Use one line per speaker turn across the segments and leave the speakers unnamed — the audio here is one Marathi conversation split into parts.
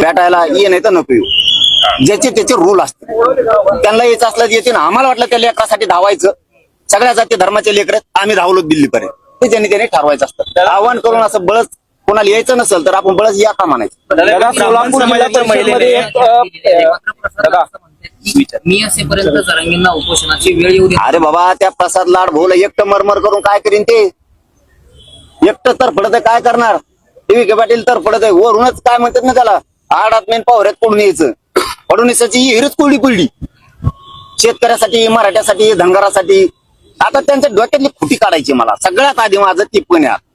भेटायला ये नाही तर नको येऊ, ज्याचे त्याचे रूल असते. त्यांना यायचं असलं येते ना. आम्हाला वाटलं त्या लेकरासाठी धावायचं, सगळ्या जाती धर्माचे लेकर आम्ही धावलो दिल्लीपर्यंत, ते त्यांनी ठरवायचं असतं. आव्हान करून असं बळच कोणाला यायचं नसेल तर आपण बळच या का म्हणायचं.
सोलापूर जिल्हा परिषदेमध्ये
मी असेपर्यंत जरांगींना उपोषणाची वेळ येऊ दे.
अरे बाबा, त्या प्रसाद लाड भाऊला एकटं मरमर करून काय करीन ते? एकटं तर पडत आहे, काय करणार? टीव्ही पाटील तर पडत आहे, वरूनच काय म्हणतात ना त्याला, आडात मेन पावऱ्यात पडून यायचं. फडणवीसाची हिरच कुरडी शेतकऱ्यासाठी, मराठ्यासाठी, धनगरासाठी. आता त्यांच्या डोक्यातली खुटी काढायची. मला सगळ्यात आधी माझं टिप्पणी आहे,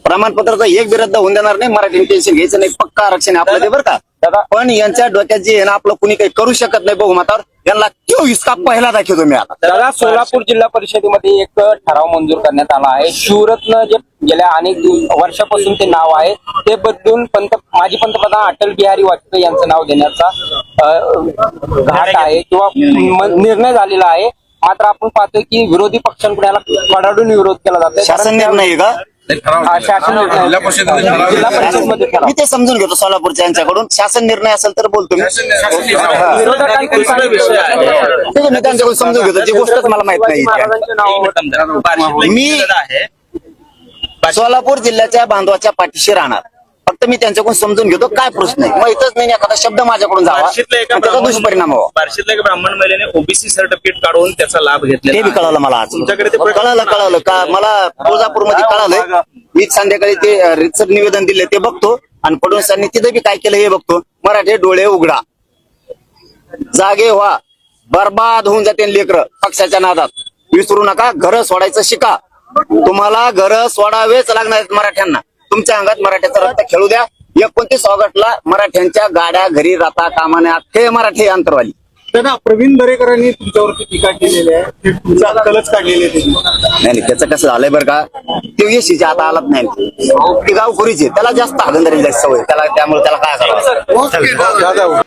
प्रमाणपत्राचं एक विरुद्ध होऊन देणार नाही, मराठी टेन्शन घ्यायचं नाही, पक्का आरक्षण आहे आपलं ते बरं का. पण यांच्या डोक्यात जे आहे ना, आपलं कुणी काही करू शकत नाही बहुमतावर, यांना क्यों हिसका पहिला दाखवतो मी आता.
दादा, सोलापूर जिल्हा परिषदेमध्ये एक ठराव मंजूर करण्यात आला आहे. शिवरत्न जे गेल्या अनेक वर्षापासून ते नाव आहे ते बदलून माजी पंतप्रधान अटल बिहारी वाजपेयी यांचं नाव देण्याचा घाट आहे किंवा निर्णय झालेला आहे. मात्र आपण पाहतोय की विरोधी पक्षांकडून याला कडाडून विरोध केला जातोय.
शासन निर्णय आहे का?
शासन जिल्हा परिषदेमध्ये
मी ते समजून घेतो सोलापूरच्या यांच्याकडून. शासन निर्णय असेल तर बोलतो मी, त्यांच्याकडून समजून घेतो. जी गोष्टच मला माहित नाही. मी सोलापूर जिल्ह्याच्या बांधवाच्या पाठीशी राहणार, फक्त मी त्यांच्याकडून समजून घेतो काय प्रश्न आहे. मग इथंच नाही एखादा शब्द माझ्याकडून जावा त्याचा दुष्परिणाम व्हावा.
बार्शीतल्या एका ब्राह्मण महिलेने ओबीसी सर्टिफिकेट काढून त्याचा लाभ घेतला.
ते बी कळालं मला आज.
तुमच्याकडे ते
कळालं का मला तुळजापूरमध्ये कळालंय. मी संध्याकाळी ते रितसर निवेदन दिले ते बघतो, आणि फडणवीसांनी तिथे बी काय केलं हे बघतो. मराठे डोळे उघडा, जागे व्हा, बर्बाद होऊन जाते लेकर पक्षाच्या नादात. विसरू नका, घर सोडायचं शिका. तुम्हाला घर सोडावेच लागणार आहेत मराठ्यांना. तुमच्या अंगात मराठ्याचा रक्त खेळू द्या. 29 ऑगस्टला मराठ्यांच्या गाड्या घरी राहता कामाने अख्खे मराठी अंतरवाली.
त्यांना प्रवीण दरेकरांनी तुमच्यावरती टीका केलेली आहे, तुमचा अक्कलच काढलेली आहे.
नाही, त्याचं कसं झालंय बरं का, ते यशीच्या आता आलाच नाही. ते गावखोरीचे, त्याला जास्त हागंदारी जास्त सवय त्याला, त्यामुळे त्याला काय करावं.